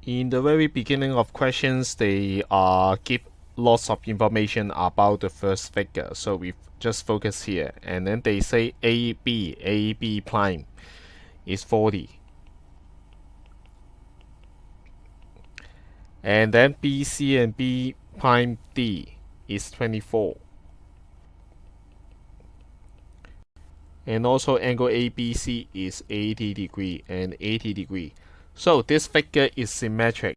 In the very beginning of questions, they give lots of information about the first figure. So we just focus here, and then they say AB prime is 40, and then BC and B prime D is 24, and also angle ABC is 80 degree and 80 degree. So this figure is symmetric.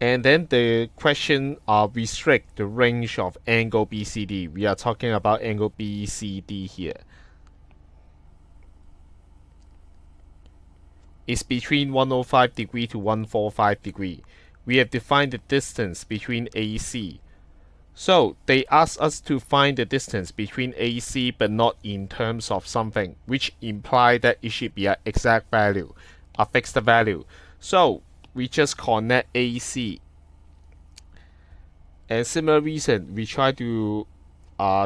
And then the question restrict the range of angle BCD. We are talking about angle BCD here. It's between 105 degree to 145 degree. We have defined the distance between AC. So they ask us to find the distance between AC but not in terms of something, which implies that it should be an exact value, a fixed value. So we just connect AC. And similar reason, we try to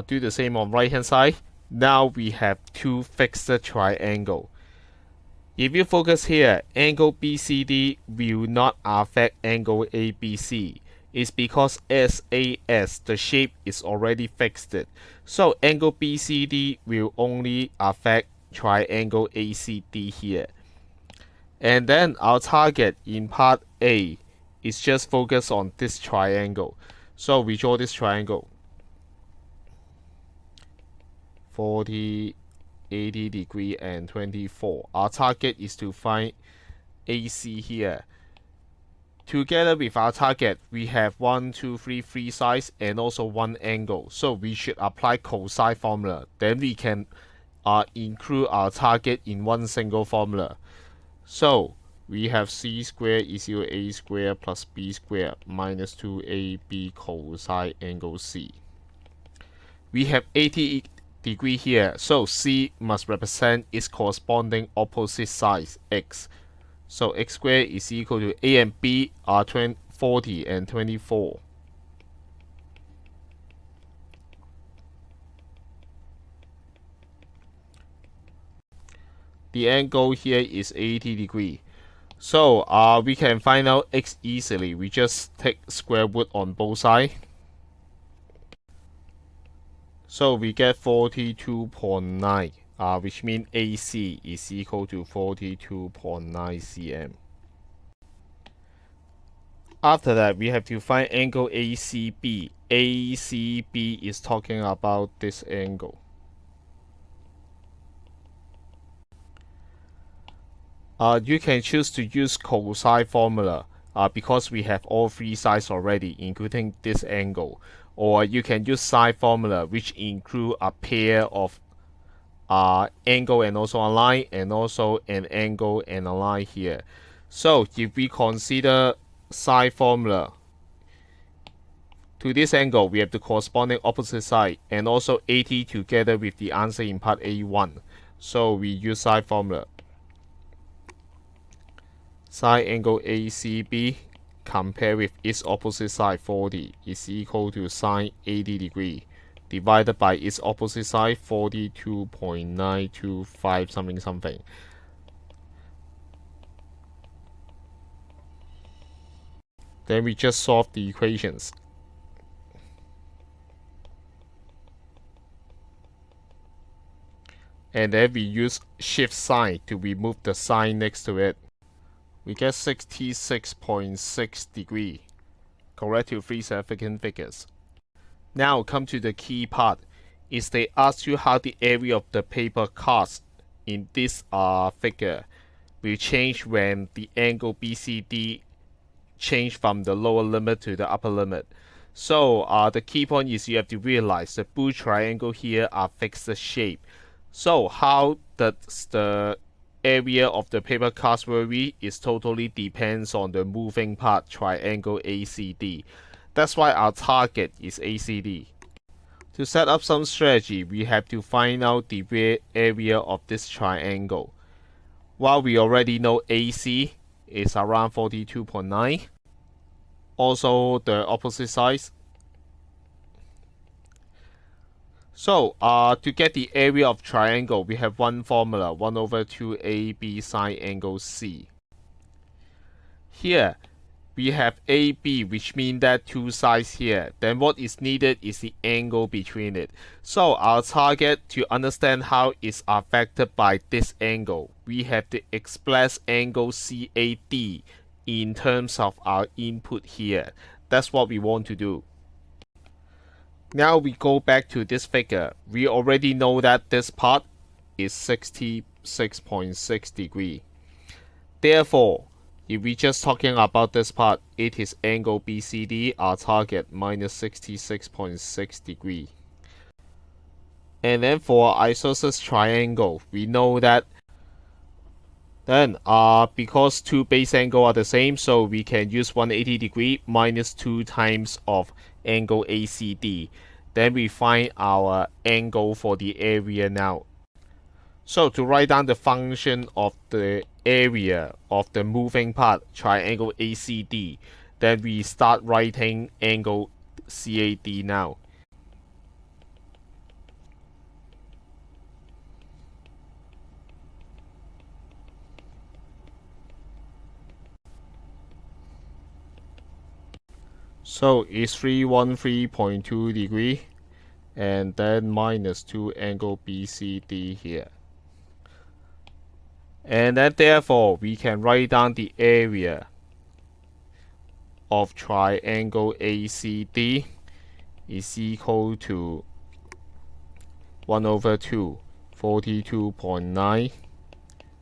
do the same on right hand side. Now we have two fixed triangle. If you focus here, angle BCD will not affect angle ABC. It's because SAS, the shape is already fixed. So angle BCD will only affect triangle ACD here. And then our target in part A is just focus on this triangle. So we draw this triangle. 40, 80 degree and 24. Our target is to find AC here. Together with our target, we have 1, 2, 3, 3 sides and also one angle. So we should apply cosine formula. Then we can include our target in one single formula. So we have c squared is equal to a squared plus b squared minus 2ab cosine angle C. We have 80 degree here, so C must represent its corresponding opposite sides x. So x squared is equal to A and B are 40 and 24. The angle here is 80 degree. So we can find out x easily. We just take square root on both sides. So we get 42.9, which means AC is equal to 42.9 cm. After that, we have to find angle ACB. ACB is talking about this angle. You can choose to use cosine formula because we have all three sides already, including this angle. Or you can use sine formula, which include a pair of angle and also a line, and also an angle and a line here. So if we consider sine formula, to this angle, we have the corresponding opposite side, and also 80 together with the answer in part A1. So we use sine formula. Sine angle ACB compared with its opposite side 40 is equal to sine 80 degree divided by its opposite side 42.925 something something. Then we just solve the equations. And then we use shift sign to remove the sign next to it. We get 66.6 degree, correct to three significant figures. Now come to the key part, is they ask you how the area of the paper cuts in this figure will change when the angle BCD change from the lower limit to the upper limit. So the key point is you have to realize the blue triangle here are fixed shape. So how does the area of the paper cuts vary is totally depends on the moving part triangle ACD. That's why our target is ACD. To set up some strategy, we have to find out the area of this triangle. While we already know AC is around 42.9, also the opposite sides. So to get the area of triangle, we have one formula, 1/2AB sine angle C. Here, we have AB, which means that two sides here. Then what is needed is the angle between it. So our target to understand how it's affected by this angle, we have to express angle CAD in terms of our input here. That's what we want to do. Now we go back to this figure. We already know that this part is 66.6 degrees. Therefore, if we're just talking about this part, it is angle BCD, our target, minus 66.6 degrees. And then for isosceles triangle, we know that then because two base angles are the same, so we can use 180 degrees minus 2 times of angle ACD. Then we find our angle for the area now. So to write down the function of the area of the moving part, triangle ACD, then we start writing angle CAD now. So it's 313.2 degrees and then minus 2 angle BCD here. And then therefore we can write down the area of triangle ACD is equal to 1 over 2, 42.9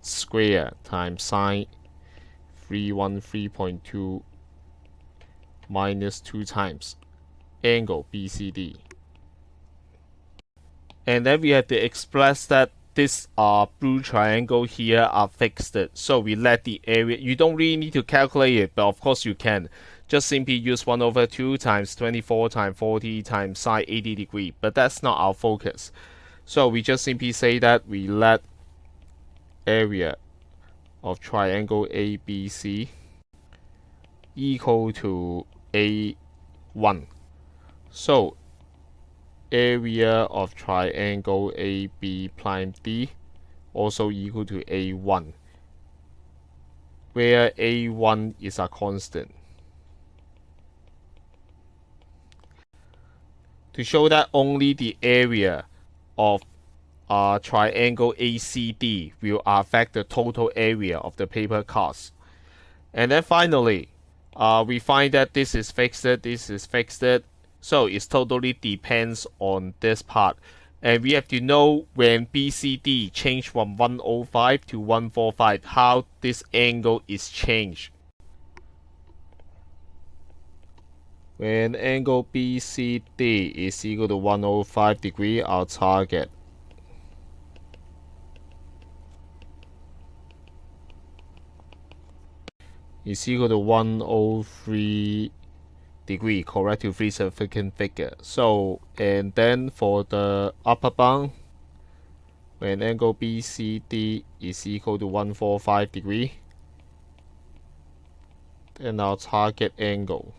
square times sine 313.2 minus 2 times angle BCD. And then we have to express that this blue triangle here are fixed. So we let the area, you don't really need to calculate it, but of course you can. Just simply use 1 over 2 times 24 times 40 times sine 80 degrees, but that's not our focus. So we just simply say that we let area of triangle ABC equal to A1. So area of triangle AB prime D also equal to A1, where A1 is a constant. To show that only the area of triangle ACD will affect the total area of the paper cuts. And then finally, we find that this is fixed, this is fixed, so it totally depends on this part. And we have to know when BCD change from 105 to 145, how this angle is changed. When angle BCD is equal to 105 degrees, our target is equal to 103 degree, correct to three significant figure. So, and then for the upper bound, when angle BCD is equal to 145 degree, then our target angle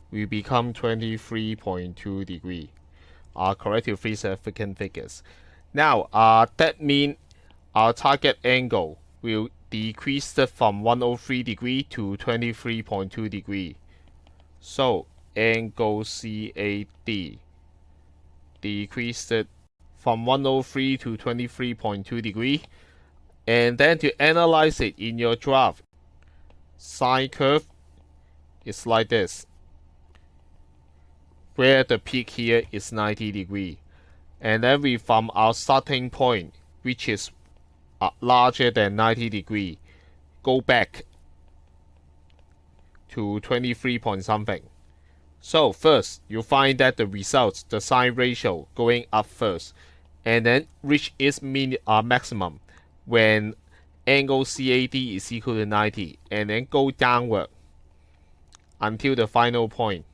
will become 23.2 degree, correct to three significant figures. Now, that means our target angle will decrease from 103 degree to 23.2 degree. So angle CAD decreased from 103 to 23.2 degree. And then to analyze it in your graph, sine curve is like this, where the peak here is 90 degree. And then we from our starting point, which is larger than 90 degree, go back to 23 point something. So first, you find that the results, the sine ratio going up first, and then reach its maximum when angle CAD is equal to 90, and then go downward until the final point.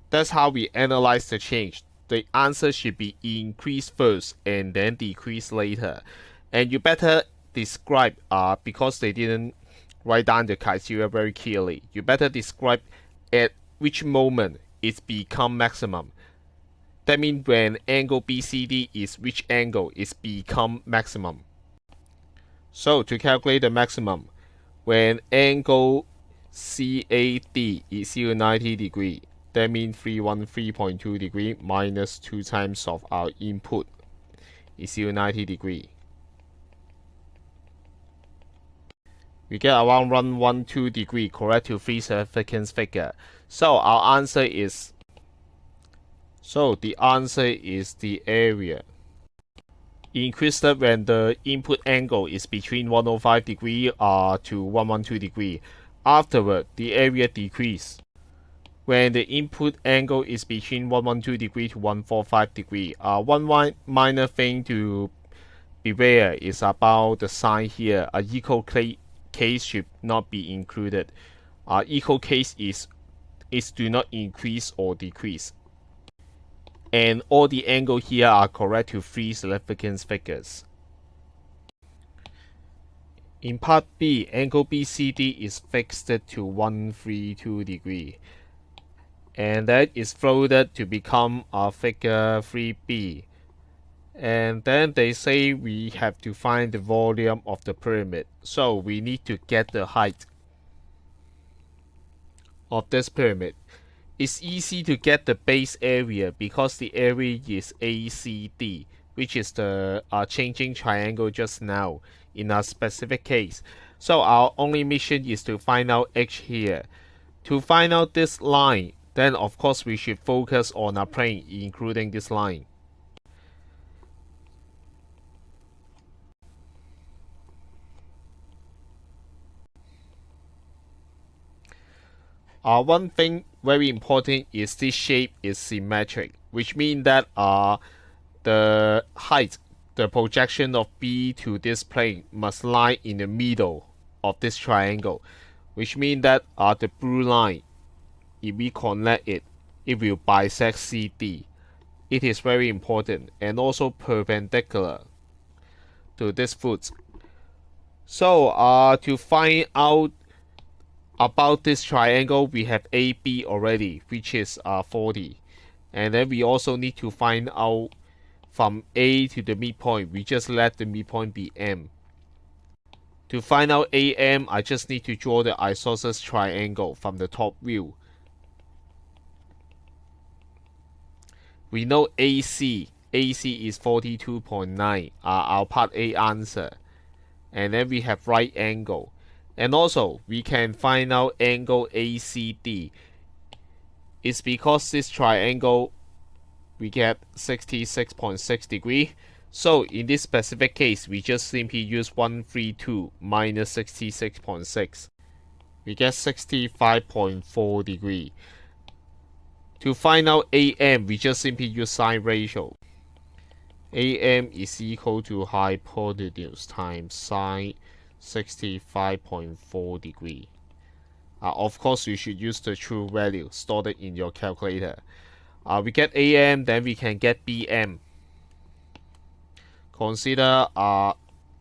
That's how we analyze the change. The answer should be increase first and then decrease later. And you better describe, because they didn't write down the criteria very clearly, you better describe at which moment it's become maximum. That means when angle BCD is which angle is become maximum. So to calculate the maximum, when angle CAD is equal to 90 degree, that means 313.2 degree minus 2 times of our input is equal to 90 degree. We get around 112 degree correct to three significance figure. So our answer is, the answer is the area increased when the input angle is between 105 degree to 112 degree. Afterward, the area decrease when the input angle is between 112 degree to 145 degree. One minor thing to beware is about the sign here. Equal case should not be included. Equal case is do not increase or decrease. And all the angles here are correct to three significance figures. In part B, angle BCD is fixed to 132 degree, and that is floated to become a figure 3B. And then they say we have to find the volume of the pyramid, so we need to get the height of this pyramid. It's easy to get the base area because the area is ACD, which is the changing triangle just now in a specific case. So our only mission is to find out H here. To find out this line, then of course we should focus on a plane including this line. One thing very important is this shape is symmetric, which means that the height, the projection of B to this plane must lie in the middle of this triangle, which means that the blue line, if we connect it, it will bisect CD. It is very important and also perpendicular to this foot. So to find out about this triangle, we have AB already, which is 40. And then we also need to find out from A to the midpoint. We just let the midpoint be M. To find out AM, I just need to draw the isosceles triangle from the top view. We know AC is 42.9, our part A answer. And then we have right angle. And also, we can find out angle ACD. It's because this triangle, we get 66.6 degree. So in this specific case, we just simply use 132 minus 66.6. We get 65.4 degree. To find out AM, we just simply use sine ratio. AM is equal to hypotenuse times sine 65.4 degree. Of course, you should use the true value stored in your calculator. We get AM, then we can get BM. Consider a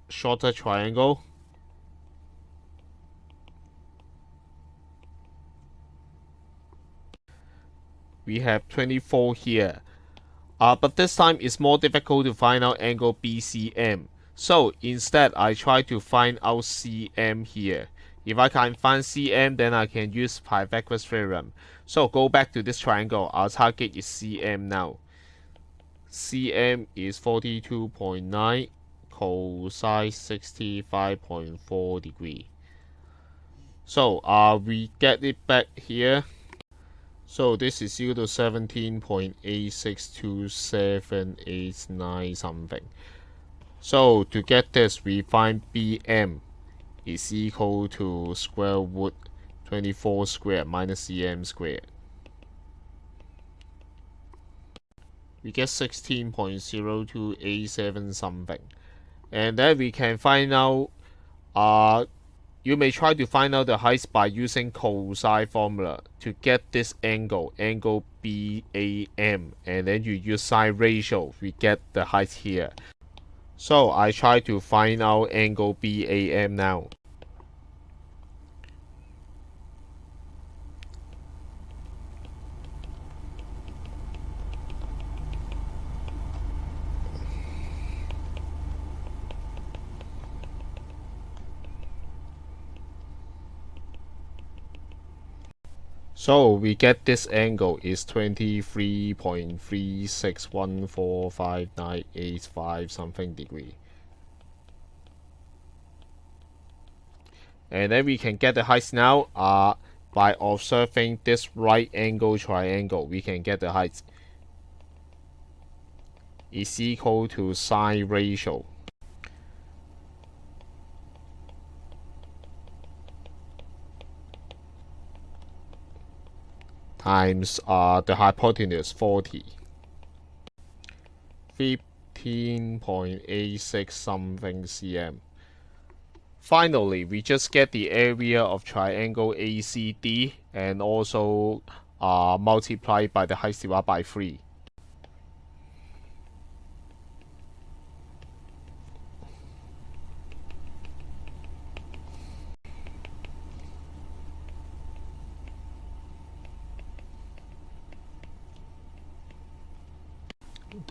shorter triangle. We have 24 here. But this time it's more difficult to find out angle BCM. So instead, I try to find out CM here. If I can find CM, then I can use Pythagoras theorem. So go back to this triangle. Our target is CM now. CM is 42.9 cosine 65.4 degree. So we get it back here. So this is equal to 17.862789 something. So to get this, we find BM is equal to square root 24 squared minus CM squared. We get 16.0287 something. And then we can find out, you may try to find out the height by using cosine formula to get this angle BAM. And then you use sine ratio, we get the height here. So I try to find out angle BAM now. So we get this angle is 23.36145985 something degree. And then we can get the height now by observing this right angle triangle. We can get the height is equal to sine ratio times the hypotenuse 40. 15.86 something cm. Finally, we just get the area of triangle ACD and also multiply by the height divided by 3.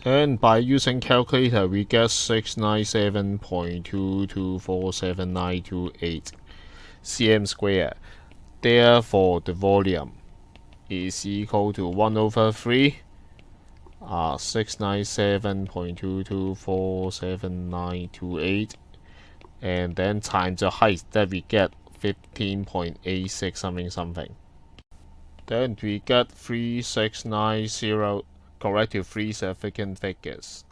Then by using calculator, we get 697.2247928 cm squared. Therefore, the volume is equal to 1 over 3 697.2247928, and then times the height that we get 15.86 something something. Then we get 3690 correct to 3 significant figures.